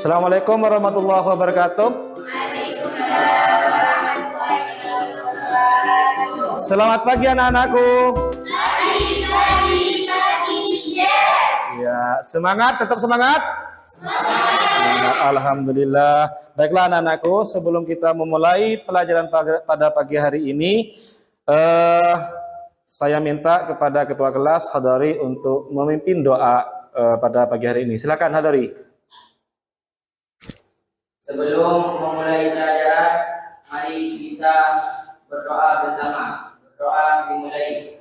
Assalamualaikum warahmatullahi wabarakatuh. Selamat pagi anak-anakku. Ya, semangat, tetap semangat. Alhamdulillah. Baiklah anak-anakku, sebelum kita memulai pelajaran pada pagi hari ini, saya minta kepada ketua kelas Hadari untuk memimpin doa pada pagi hari ini. Silakan Hadari. Sebelum memulai pelajaran, mari kita berdoa bersama. Berdoa dimulai.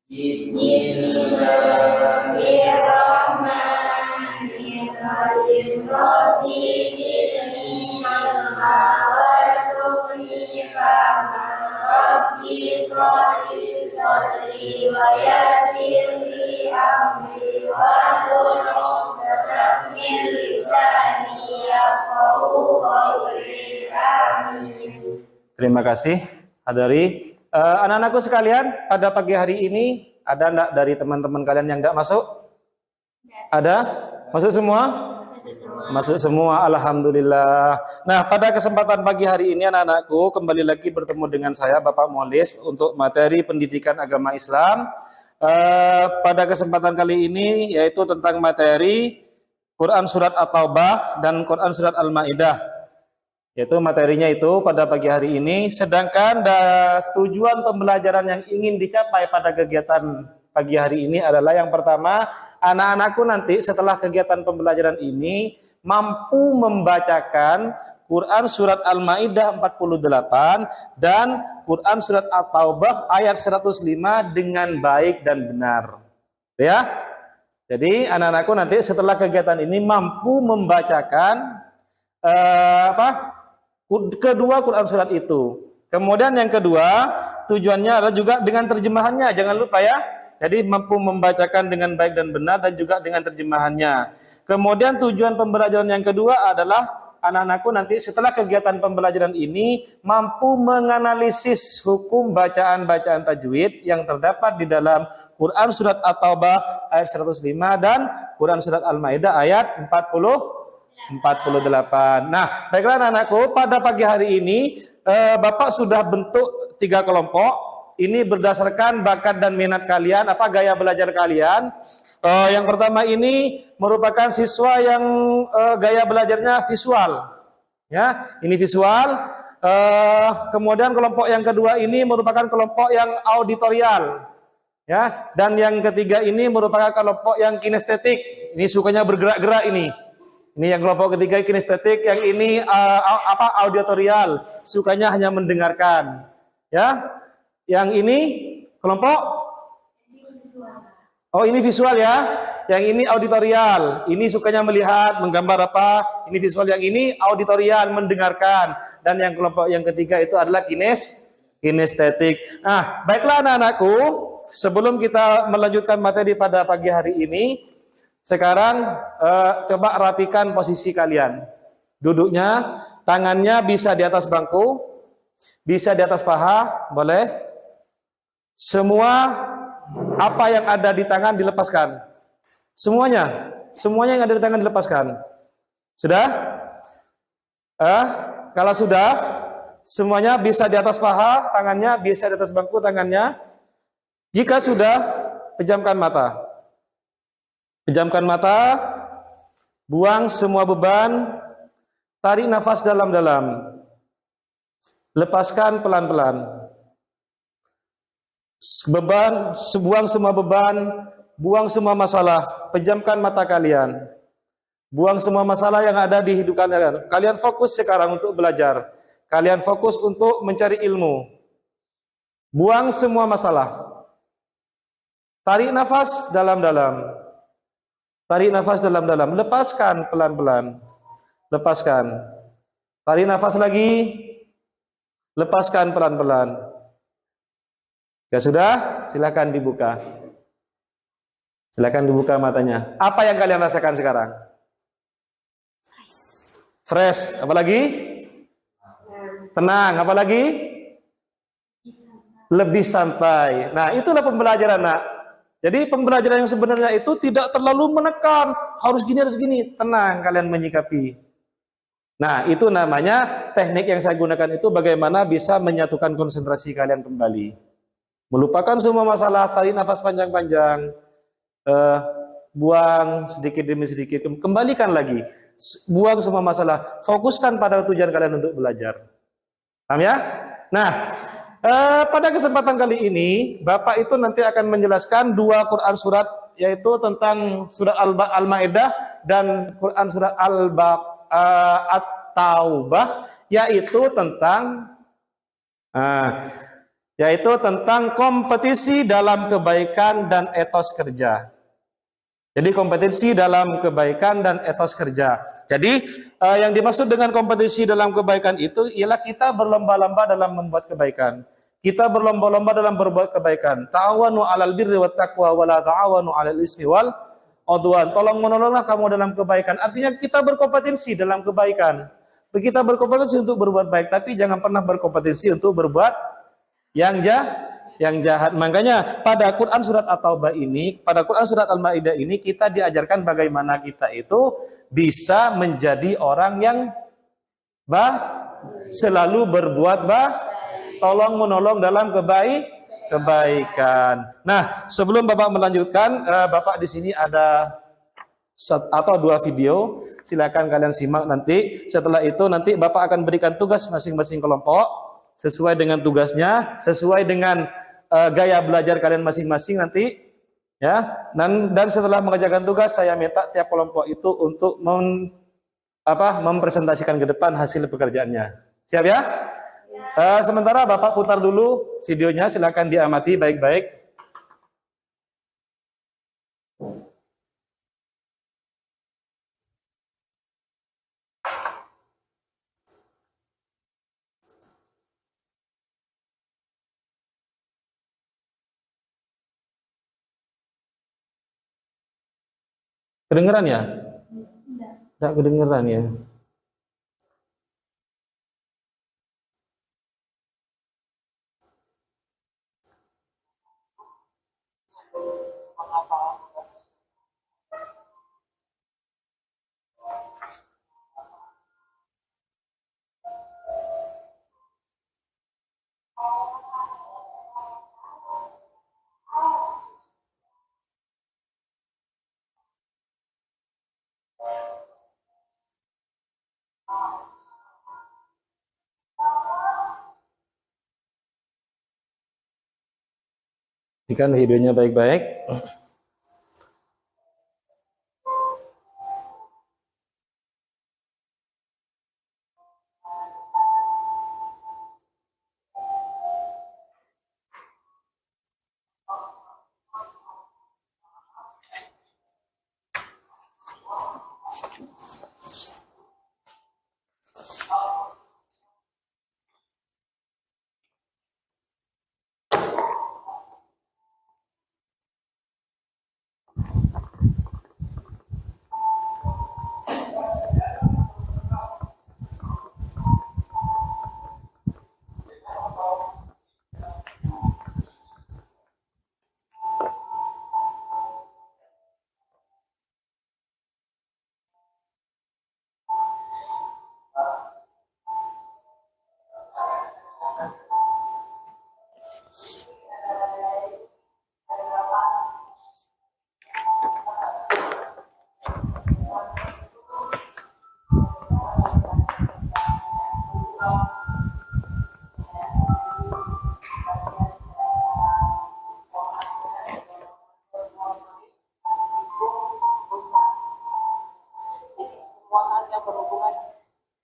Bismillahirrahmanirrahim. Rabbi zidni ilma warzuqni fahma. Rabbi ishrah li sadri wa yassir li amri wahlul 'uqdatam min lisani yafqahu qawli. Amin. Terima kasih Hadari. Anak-anakku sekalian, pada pagi hari ini ada enggak dari teman-teman kalian yang enggak masuk? Ada? Masuk semua? Masuk semua, alhamdulillah. Nah, pada kesempatan pagi hari ini anak-anakku kembali lagi bertemu dengan saya Bapak Molis untuk materi pendidikan agama Islam. Pada kesempatan kali ini yaitu tentang materi Quran Surat At-Taubah dan Quran Surat Al-Maidah. Yaitu materinya itu pada pagi hari ini. Sedangkan tujuan pembelajaran yang ingin dicapai pada kegiatan pagi hari ini adalah yang pertama, anak-anakku nanti setelah kegiatan pembelajaran ini mampu membacakan Quran Surat Al-Maidah 48 dan Quran Surat At-Taubah ayat 105 dengan baik dan benar. Ya. Jadi anak-anakku nanti setelah kegiatan ini mampu membacakan kedua Quran surat itu. Kemudian yang kedua, tujuannya adalah juga dengan terjemahannya. Jangan lupa ya. Jadi mampu membacakan dengan baik dan benar dan juga dengan terjemahannya. Kemudian tujuan pembelajaran yang kedua adalah anak-anakku nanti setelah kegiatan pembelajaran ini mampu menganalisis hukum bacaan-bacaan tajwid yang terdapat di dalam Quran Surat At-Taubah ayat 105 dan Quran Surat Al-Maidah ayat 48. Nah, baiklah anak-anakku, pada pagi hari ini Bapak sudah bentuk 3 kelompok. Ini berdasarkan bakat dan minat kalian, gaya belajar kalian. Yang pertama ini merupakan siswa yang gaya belajarnya visual. Ya, ini visual. Kemudian kelompok yang kedua ini merupakan kelompok yang auditorial. Ya, dan yang ketiga ini merupakan kelompok yang kinestetik. Ini sukanya bergerak-gerak ini. Ini yang kelompok ketiga kinestetik, yang ini auditorial, sukanya hanya mendengarkan. Ya. Yang ini kelompok ini visual ya. Yang ini auditorial, ini sukanya melihat, menggambar apa. Ini visual, yang ini auditorial, mendengarkan. Dan yang kelompok yang ketiga itu adalah kinestetik. Nah, baiklah anak-anakku, sebelum kita melanjutkan materi pada pagi hari ini, sekarang coba rapikan posisi kalian. Duduknya, tangannya bisa di atas bangku, bisa di atas paha, boleh. Semua apa yang ada di tangan dilepaskan. Semuanya yang ada di tangan dilepaskan. Sudah? Kalau sudah, semuanya bisa di atas paha, tangannya bisa di atas bangku, tangannya. Jika sudah, pejamkan mata. Pejamkan mata, buang semua beban, tarik nafas dalam-dalam, lepaskan pelan-pelan. Buang semua beban, buang semua masalah, pejamkan mata kalian. Buang semua masalah yang ada di hidup kalian. Kalian fokus sekarang untuk belajar. Kalian fokus untuk mencari ilmu. Buang semua masalah. Tarik nafas dalam-dalam. Tarik nafas dalam-dalam, lepaskan pelan-pelan. Lepaskan. Tarik nafas lagi. Lepaskan pelan-pelan. Ya sudah, silakan dibuka. Silakan dibuka matanya. Apa yang kalian rasakan sekarang? Fresh. Apalagi? Tenang. Apalagi? Lebih santai. Nah, itulah pembelajaran, Nak. Jadi pembelajaran yang sebenarnya itu tidak terlalu menekan, harus gini, tenang kalian menyikapi. Nah, itu namanya teknik yang saya gunakan itu bagaimana bisa menyatukan konsentrasi kalian kembali. Melupakan semua masalah, tarik nafas panjang-panjang, eh, buang sedikit demi sedikit, kembalikan lagi, buang semua masalah, fokuskan pada tujuan kalian untuk belajar. Paham ya? Nah, pada kesempatan kali ini, Bapak itu nanti akan menjelaskan dua Quran surat, yaitu tentang surat Al-Maidah dan Quran surat At-Taubah, yaitu tentang kompetisi dalam kebaikan dan etos kerja. Jadi kompetisi dalam kebaikan dan etos kerja. Jadi yang dimaksud dengan kompetisi dalam kebaikan itu ialah kita berlomba-lomba dalam membuat kebaikan. Kita berlomba-lomba dalam berbuat kebaikan. Ta'awanu 'alal birri wat taqwa wa la ta'awanu 'alal ismi wal udwan. Tolong menolonglah kamu dalam kebaikan. Artinya kita berkompetisi dalam kebaikan. Kita berkompetisi untuk berbuat baik, tapi jangan pernah berkompetisi untuk berbuat yang jahat. Makanya pada Quran surat At-Taubah ini, pada Quran surat Al-Maidah ini kita diajarkan bagaimana kita itu bisa menjadi orang yang selalu berbuat tolong menolong dalam kebaikan. Nah, sebelum Bapak melanjutkan, Bapak di sini ada atau dua video, silakan kalian simak nanti. Setelah itu nanti Bapak akan berikan tugas masing-masing kelompok sesuai dengan tugasnya, sesuai dengan gaya belajar kalian masing-masing nanti, ya. Dan setelah mengerjakan tugas, saya minta tiap kelompok itu untuk mempresentasikan ke depan hasil pekerjaannya. Siap ya? Sementara Bapak putar dulu videonya, silakan diamati baik-baik. Kedengeran ya? Tidak kedengeran ya? Ikan videonya baik-baik.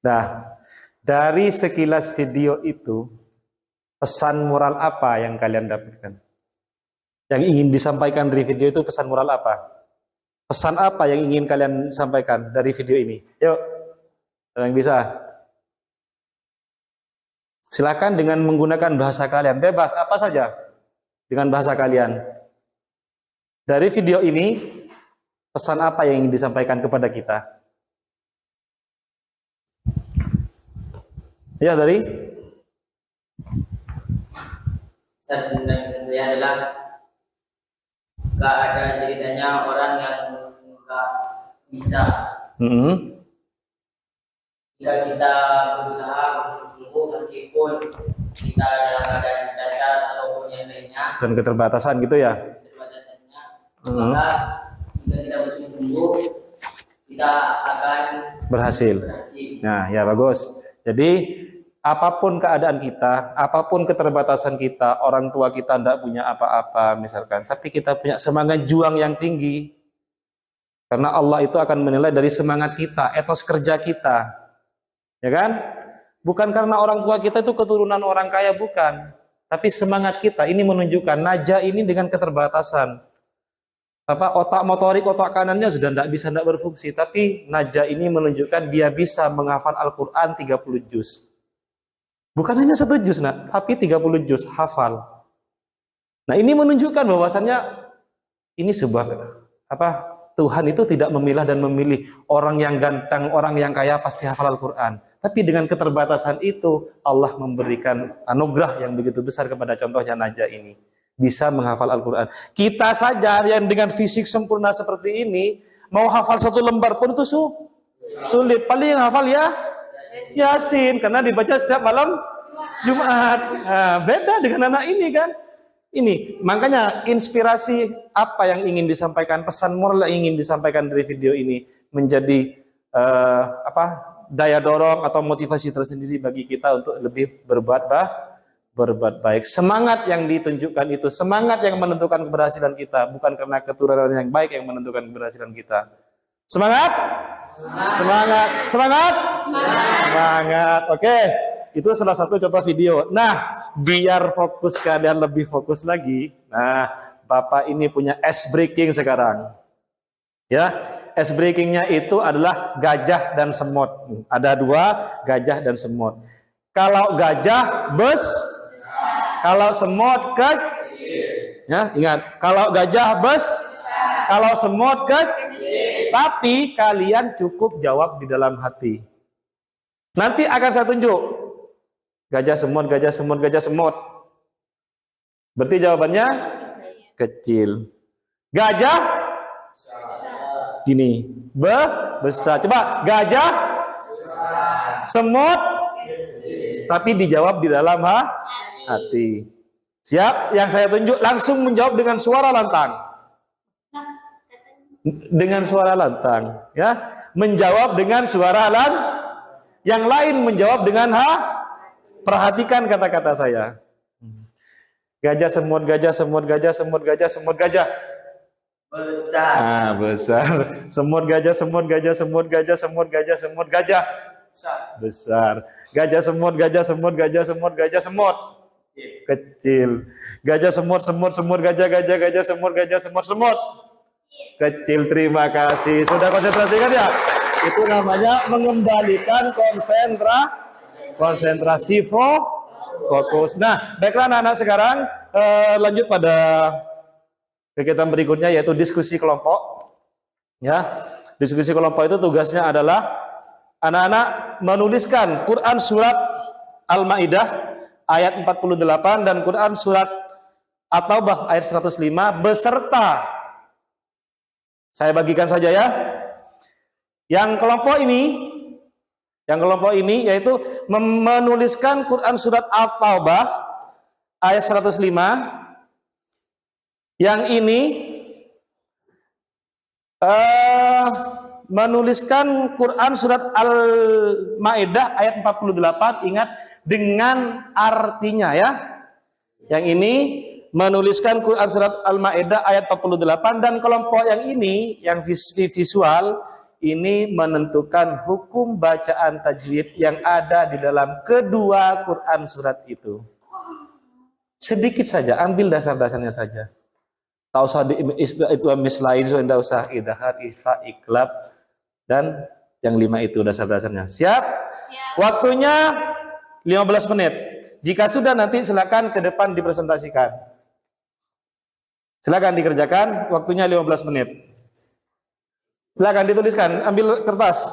Nah, dari sekilas video itu, pesan moral apa yang kalian dapatkan? Yang ingin disampaikan dari video itu pesan moral apa? Pesan apa yang ingin kalian sampaikan dari video ini? Yuk, yang bisa. Silakan dengan menggunakan bahasa kalian, bebas apa saja dengan bahasa kalian. Dari video ini, pesan apa yang ingin disampaikan kepada kita? Ya, dari saya adalah gak ada ceritanya orang yang gak bisa Jika kita berusaha bersungguh-sungguh meskipun kita dalam keadaan cacat ataupun yang lainnya Dan keterbatasan gitu ya. keterbatasannya, maka jika kita bersungguh-sungguh kita akan Berhasil. berhasil. Nah, ya bagus. Jadi apapun keadaan kita, apapun keterbatasan kita, orang tua kita tidak punya apa-apa misalkan, tapi kita punya semangat juang yang tinggi. Karena Allah itu akan menilai dari semangat kita, etos kerja kita. Ya kan? Bukan karena orang tua kita itu keturunan orang kaya, bukan. Tapi semangat kita ini menunjukkan Najah ini dengan keterbatasan. Otak motorik, otak kanannya sudah tidak berfungsi, tapi Najah ini menunjukkan dia bisa menghafal Al-Quran 30 juz. Bukan hanya 1 juz, tapi 30 juz hafal. Nah, ini menunjukkan bahwasannya ini sebuah Tuhan itu tidak memilah dan memilih orang yang ganteng, orang yang kaya pasti hafal Al-Quran. Tapi dengan keterbatasan itu Allah memberikan anugerah yang begitu besar kepada contohnya Najah ini. Bisa menghafal Al-Quran. Kita saja yang dengan fisik sempurna seperti ini, mau hafal 1 lembar pun itu sulit. Paling yang hafal ya Yasin, karena dibaca setiap malam Jumat. Nah, beda dengan anak ini kan. Ini, makanya inspirasi apa yang ingin disampaikan, pesan moral yang ingin disampaikan dari video ini menjadi daya dorong atau motivasi tersendiri bagi kita untuk lebih berbuat baik. Semangat yang ditunjukkan itu, semangat yang menentukan keberhasilan kita, bukan karena keturunan yang baik yang menentukan keberhasilan kita. Semangat? Semangat. Oke. Itu salah satu contoh video. Nah, biar fokus kalian lebih fokus lagi. Nah, Bapak ini punya ice breaking sekarang. Ya, ice breakingnya itu adalah gajah dan semut. Ada 2, gajah dan semut. Kalau gajah kalau semut ya, ingat, kalau gajah kalau semut tapi kalian cukup jawab di dalam hati. Nanti akan saya tunjuk. Gajah semut. Berarti jawabannya kecil. Gajah gini, besar. Coba gajah semut tapi dijawab di dalam hati. Siap? Yang saya tunjuk langsung menjawab dengan suara lantang. Dengan suara lantang, ya. Menjawab dengan suara lantang. Yang lain menjawab dengan Perhatikan kata-kata saya. Gajah semut. Besar. Besar. Semut gajah. Besar. Gajah semut. Kecil. Gajah semut. Gajah semut. Kecil. Terima kasih. Sudah konsentrasi kan ya? Itu namanya mengembalikan konsentrasi fokus. Nah, baiklah anak-anak, sekarang lanjut pada kegiatan berikutnya, yaitu diskusi kelompok. Ya, diskusi kelompok itu tugasnya adalah anak-anak menuliskan Quran surat Al-Maidah ayat 48 dan Quran surat At-Taubah ayat 105 beserta. Saya bagikan saja ya. Yang kelompok ini yaitu menuliskan Quran surat At-Taubah ayat 105. Yang ini menuliskan Quran surat Al-Maidah ayat 48, ingat dengan artinya ya. Yang ini menuliskan Quran surat Al-Maidah ayat 48, dan kelompok yang ini yang visual ini menentukan hukum bacaan tajwid yang ada di dalam kedua Quran surat itu. Sedikit saja, ambil dasar-dasarnya saja. Tak usah itu mislain, tidak usah idhar, ifa, iklab, dan yang 5 itu dasar-dasarnya. Siap? Waktunya 15 menit. Jika sudah, nanti silakan ke depan dipresentasikan. Silakan dikerjakan, waktunya 15 menit. Silakan dituliskan, ambil kertas.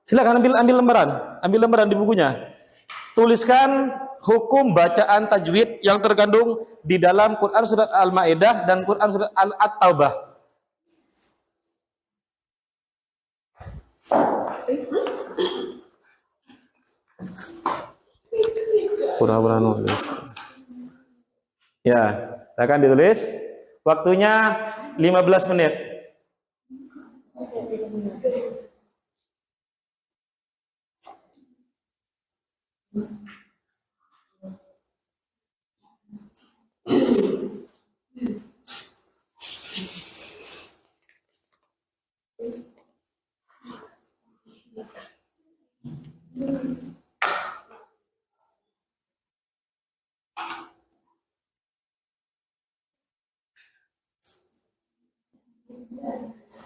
Silakan ambil lembaran di bukunya. Tuliskan hukum bacaan tajwid yang terkandung di dalam Quran surat Al-Maidah dan Quran surat At-Taubah. Pura-pura nulis. Ya, akan ditulis. Waktunya 15 menit.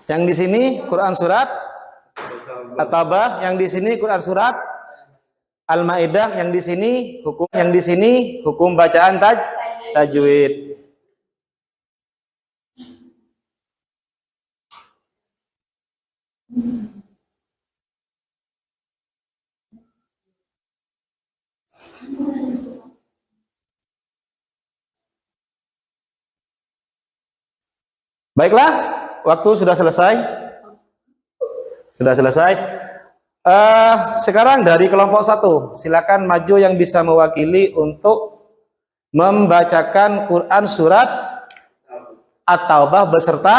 Yang di sini Quran surat At-Taubah, yang di sini Quran surat Al-Maidah, yang di sini hukum bacaan tajwid. Baiklah, waktu sudah selesai. Sudah selesai. Sekarang dari kelompok 1, silakan maju yang bisa mewakili untuk membacakan Quran surat At-Taubah beserta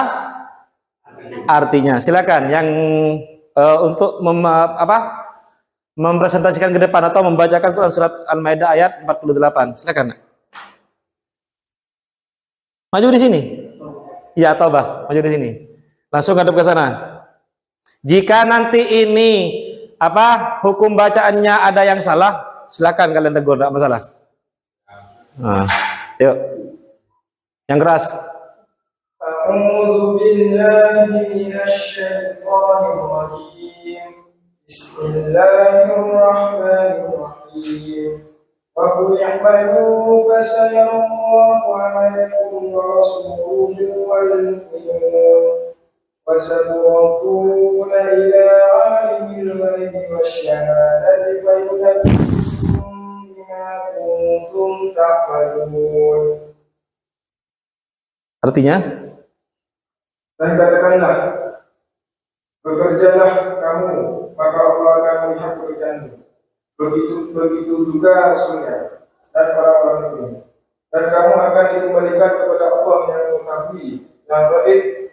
artinya. Silakan yang untuk mempresentasikan ke depan atau membacakan Quran surat Al-Maidah ayat 48. Silakan. Maju di sini. Ya, Taubah, maju di sini. Langsung hadap ke sana. Jika nanti ini hukum bacaannya ada yang salah, silakan kalian tegur, tidak masalah. Nah, yuk. Yang keras. A'udzu billahi minasyaitonir rajim. Bismillahirrahmanirrahim. Wa qul i'malu fasayarallahu 'amalakum wa rasuluhu wal mu'minun. وَسَتُرَدُّونَ إِلَى عَالِمِ الْغَيْبِ وَالشَّهَادَةِ فَيُنَبِّئُكُم بِمَا كُنتُمْ تَعْمَلُونَ. Artinya? Dan katakanlah, bekerjalah kamu, maka Allah akan melihat pekerjaanmu. Begitu juga Rasulnya dan orang-orang itu. Dan kamu akan dikembalikan kepada Allah yang mengetahui yang gaib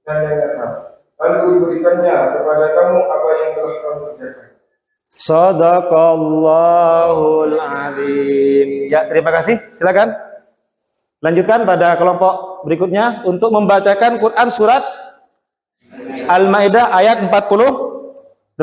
dan yang nyata. Lalu diberikannya kepada kamu apa yang telah kamu kerjakan. Shadaqallahul adzim. Ya, terima kasih. Silakan. Lanjutkan pada kelompok berikutnya untuk membacakan Quran surat Al-Maidah ayat 48.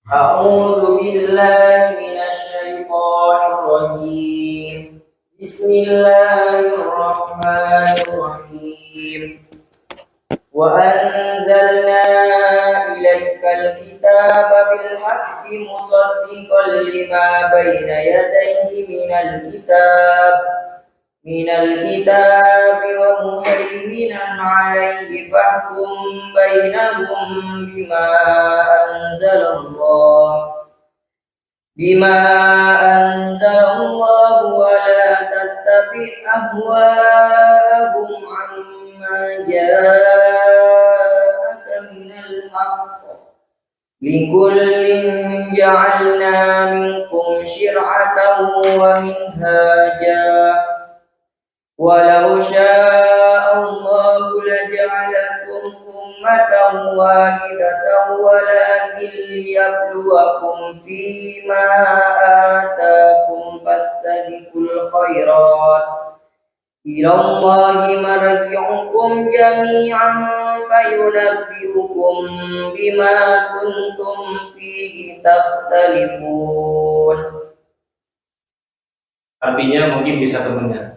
A'udzu billahi minasy syaithanir rajim. Bismillahirrahmanirrahim. Wa anzalna ilaikal kitaba bil haqqi musaddiqan lima baina yadayhi minal kitab wa muhaiminan alaihi fahkum bainahum bima anzalallahu wa la tattabi' ahwa'ahum amma ja'aka minal haqq likullin ja'alna minkum syir'atan wa minhaja walau sya'allahu laja'alakum ummatan wahidatan walakin liyabluwakum fima atakum fastabiqul khairat ilallahi marji'ukum jami'an fayunabbi'ukum bima kuntum fihi takhtalifun. Artinya mungkin bisa temannya.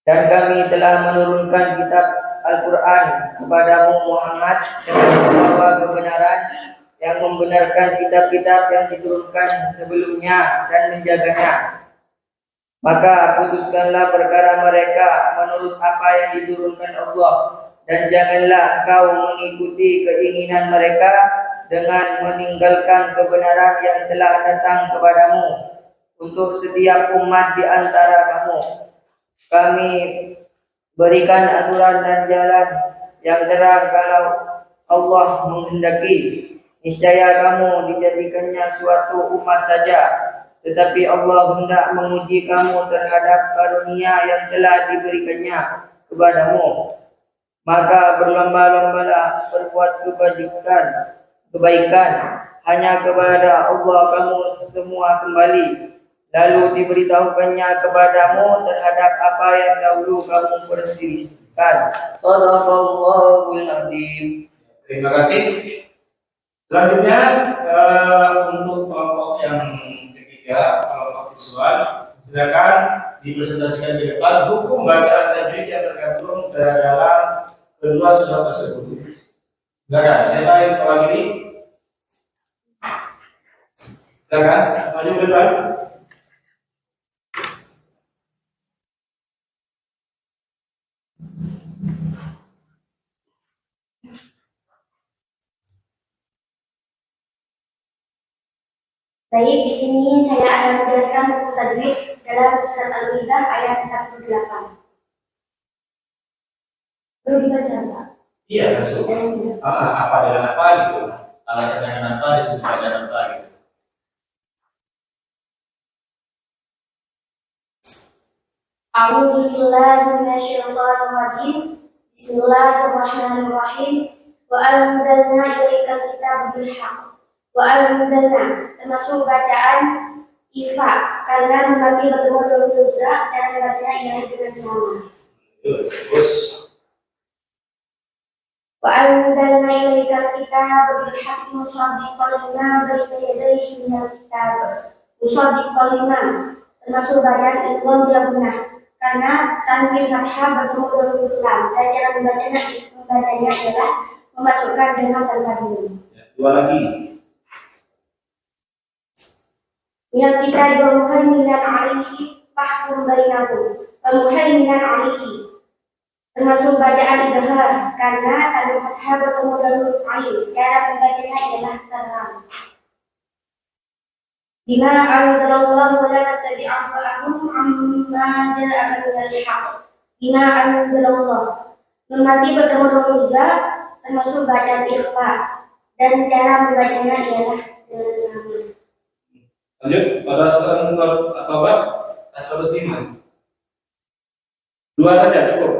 Dan kami telah menurunkan kitab Al-Quran kepadamu Muhammad dengan membawa kebenaran yang membenarkan kitab-kitab yang diturunkan sebelumnya dan menjaganya. Maka putuskanlah perkara mereka menurut apa yang diturunkan Allah, dan janganlah engkau mengikuti keinginan mereka dengan meninggalkan kebenaran yang telah datang kepadamu untuk setiap umat di antara kamu. Kami berikan aturan dan jalan yang terang kalau Allah menghendaki. Niscaya kamu dijadikannya suatu umat saja, tetapi Allah hendak menguji kamu terhadap karunia yang telah diberikannya kepadamu. Maka berlomba-lombalah berbuat kebaikan, hanya kepada Allah kamu semua kembali. Lalu diberitahukannya kepadamu terhadap apa yang dahulu kamu perselisihkan. Shadaqallahul Azim. Terima kasih. Selanjutnya untuk kelompok yang ketiga, kelompok visual, silakan dipresentasikan di depan hukum bacaan tajwid yang tergabung dalam kedua surat tersebut. Enggak ada. Siapa yang mewakili? Silakan maju ke depan. Baik, di sini saya akan menjelaskan hukum tajwid dalam surat Al-Maidah ayat 48. Perlu dibaca, Pak? Iya, masuk. Apa dengan apa gitu? Alasan dengan apa disebut dengan apa gitu? A'udzu billahi minasyaitonir rajim. Bismillahirrahmanirrahim. Wa anzalna ilaikal kitaba bil haqq. Wa anzalna, termasuk bacaan ifa karena membagi bertemu dengan dosa dan membacanya ialah dengan sama. Terus Wa anzalna ilaikal kitaba bil haqqi musaddiqan lima baina yadayhi minal kitab. Musaddiqan lima, termasuk bacaan idgham bila gunnah karena tanwin fathah bertemu dengan huruf lam dan cara membacanya ialah memasukkan dengan tanpa dulu. dua lagi. Minal kitab wa muhaiminan alaihi fahkum bainakum. Wa muhaiminan alaihi, termasuk bacaan idgham karena tanwin fathah bertemu dengan huruf ain. Cara membacanya ialah terang. Bima anzalallahu wa la tattabi' ahwa'ahum amma ja'aka minal haqq. Bima anzalallahu, memati bertemu dengan luza, termasuk bacaan ikhfa dan cara membacanya ialah sama. Lanjut pada surat At-Taubah ayat 105. Dua saja cukup.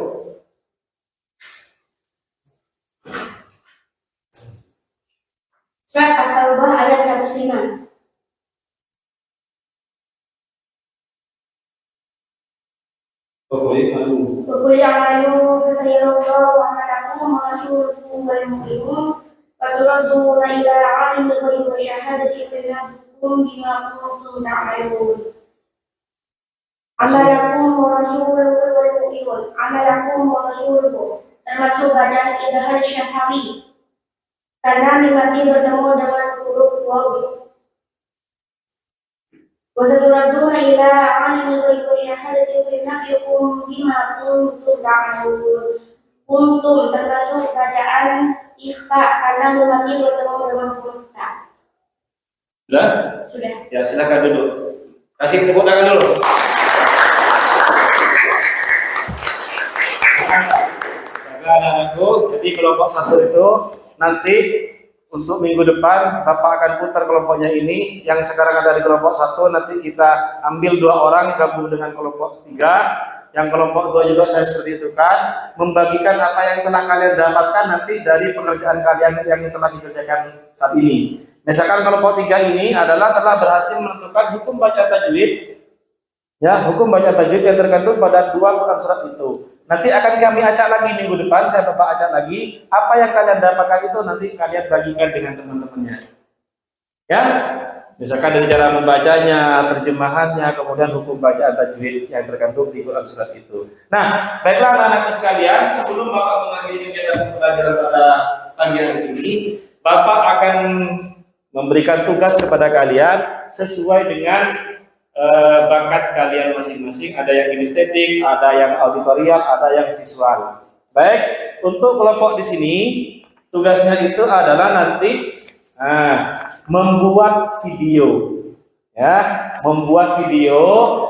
Surat At-Taubah ayat 105. Pokoknya malu. وقل اعملوا فسيرى الله عملكم ورسوله والمؤمنون وتردون إلى عالم الغيب والشهادة فينبئكم بما كنتم تعملون. عملكم ورسوله والمؤمنون. عملكم ورسوله, termasuk badan idgham syafawi karena mimati bertemu dengan huruf waw. وَسَتُرَدُّونَ إِلَى عَالِمِ الْغَيْبِ وَالشَّهَادَةِ فَيُنَبِّئُكُم بِمَا كُنتُمْ تَعْمَلُونَ. Kuntum termasuk bacaan ikhfa karena mimati bertemu dengan huruf ta. Sudah? Sudah. Ya, silakan duduk. Kasih tepuk tangan dulu. Jaga anak-anakku. Jadi kelompok satu itu nanti untuk minggu depan Bapak akan putar kelompoknya ini. Yang sekarang ada di kelompok satu, nanti kita ambil 2 orang gabung dengan kelompok 3. Yang kelompok 2 juga saya seperti itu kan, membagikan apa yang telah kalian dapatkan nanti dari pekerjaan kalian yang telah dikerjakan saat ini. Misalkan kelompok 3 ini adalah telah berhasil menentukan hukum baca tajwid. Ya, hukum baca tajwid yang terkandung pada 2 Quran surat itu. Nanti akan kami acak lagi minggu depan, saya Bapak acak lagi. Apa yang kalian dapatkan itu nanti kalian bagikan dengan teman-temannya. Ya, misalkan dari cara membacanya, terjemahannya, kemudian hukum bacaan tajwid yang terkandung di Quran surat itu. Nah, baiklah anak-anak sekalian, sebelum Bapak mengakhiri kegiatan pembelajaran pada pagi hari ini, Bapak akan memberikan tugas kepada kalian sesuai dengan bakat kalian masing-masing. Ada yang kinestetik, ada yang auditorial, ada yang visual. Baik, untuk kelompok di sini tugasnya itu adalah nanti membuat video. Ya, membuat video.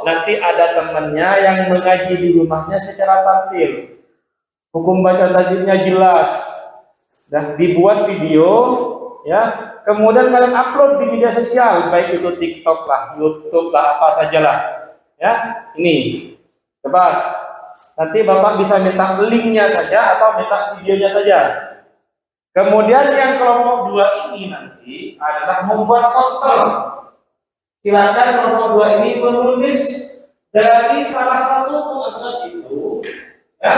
Nanti ada temannya yang mengaji di rumahnya secara tampil. Hukum baca tajwidnya jelas. Dan dibuat video, ya. Kemudian kalian upload di media sosial, baik itu TikTok lah, YouTube lah, apa sajalah. Ya, ini. Bebas. Nanti Bapak bisa minta linknya saja atau minta videonya saja. Kemudian yang kelompok 2 ini nanti adalah membuat poster. Silakan kelompok 2 ini menulis dari salah satu tulisan itu, ya,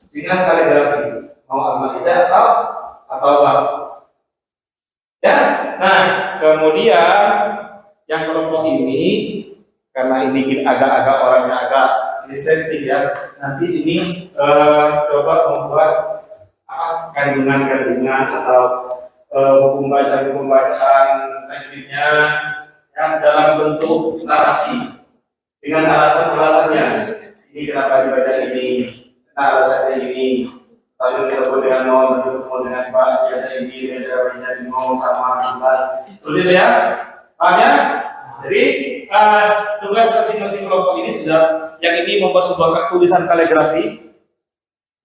dengan kaligrafi, mau Al-Maidah atau apa. Ya, nah kemudian yang kelompok ini, karena ini agak-agak orangnya agak estetik ya, nanti ini coba membuat kandungan atau hukum bacaan tajwidnya yang dalam bentuk narasi dengan alasan-alasannya. Ini kenapa dibaca ini, kenapa alasannya ini. Lalu kita dengan nol, bertemu dengan pak, biasa ini, biasanya ngomong sama jelas. Sulit ya? Paham ya? Jadi tugas masing-masing kelompok ini sudah, yang ini membuat sebuah tulisan kaligrafi,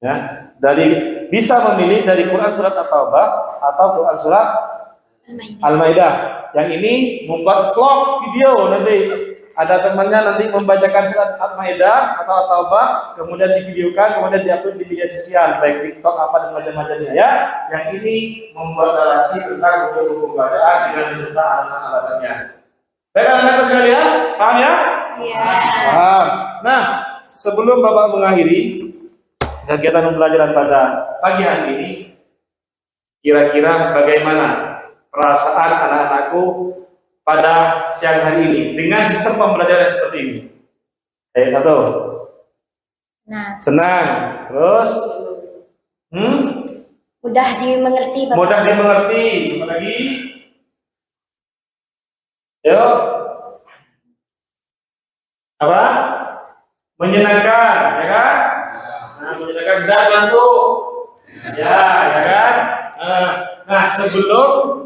ya, dari bisa memilih dari Quran surat At-Taubah atau Quran surat Al-Maidah. Yang ini membuat vlog video nanti. Ada temannya nanti membacakan surat Al-Maidah atau At-Taubah, kemudian divideokan, kemudian diupload di media sosial, baik TikTok apa dan macam-macamnya ya. Yang ini membuat narasi tentang hukum bacaan dengan beserta alasan-alasannya. Baik anak-anak sekalian, paham ya? Iya. Paham. Nah, sebelum Bapak mengakhiri kegiatan pembelajaran pada pagi hari ini, kira-kira bagaimana perasaan anak-anakku pada siang hari ini dengan sistem pembelajaran seperti ini? Satu, senang. Terus, Mudah dimengerti, Bapak. mudah dimengerti. Apa lagi? Yuk, apa? Menyenangkan, ya kan? Nah, menyenangkan dan ngantuk. Ya kan? Nah, sebelum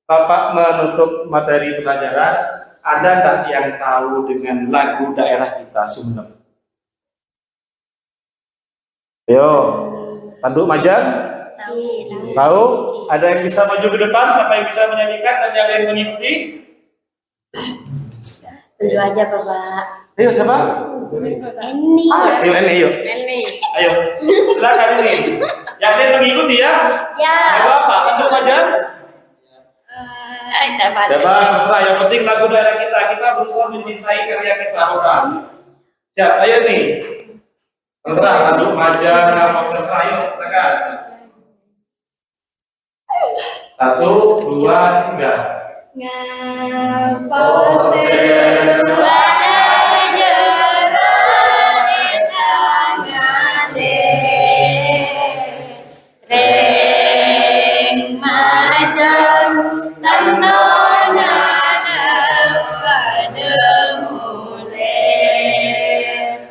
Bapak menutup materi pelajaran, ada nggak yang tahu dengan lagu daerah kita Sumeneb? Yo, Tanduk Majang? Tahu? Ada yang bisa maju ke depan? Siapa yang bisa menyanyikan dan yang lain mengikuti? Tentu aja, Bapak. Ayo siapa? Ini. Ayo Eni, ayo. Ayo. Silakan ini. Yang lain mengikuti ya? Ya. Lagu apa? Tanduk Majang? Dapat. Terserah. Yang penting lagu daerah kita berusaha mencintai karya kita, bukan? Siap, ayo nih. Terserah, Tanduk Majang, apa terserah, ayo, silakan. 1, 2, 3. Ngapa terjerat di tangan Reng Majang tanona pada mulai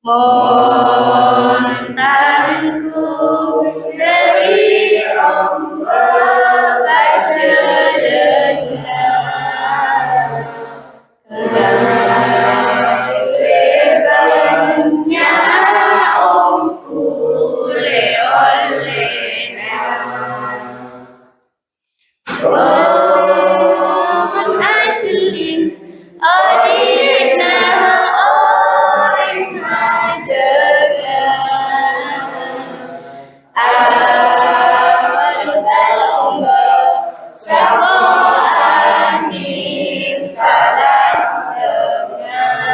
montanku dari Allah baca sebanyak omku le-olena orang asli orina orang madengan awal balomba sabo angin sadan jengan.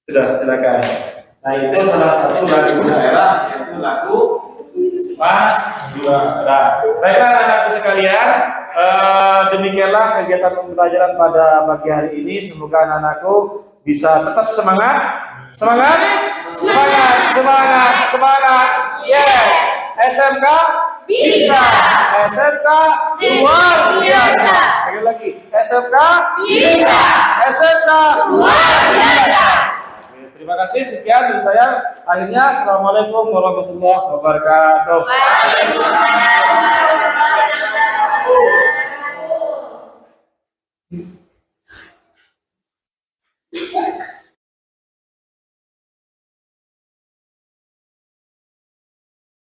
Sudah, silakan. Nah, itu salah satu lagu daerah, yaitu lagu Madura. Baiklah anak-anakku sekalian, demikianlah kegiatan pembelajaran pada pagi hari ini. Semoga anak-anakku bisa tetap semangat. Semangat. Yes. SMK Bisa. SMK luar biasa. Sekali lagi, SMK Bisa. SMK Luar biasa. Oke, terima kasih, sekian dari saya. Akhirnya, Assalamualaikum warahmatullahi wabarakatuh. Waalaikumsalam warahmatullahi wabarakatuh.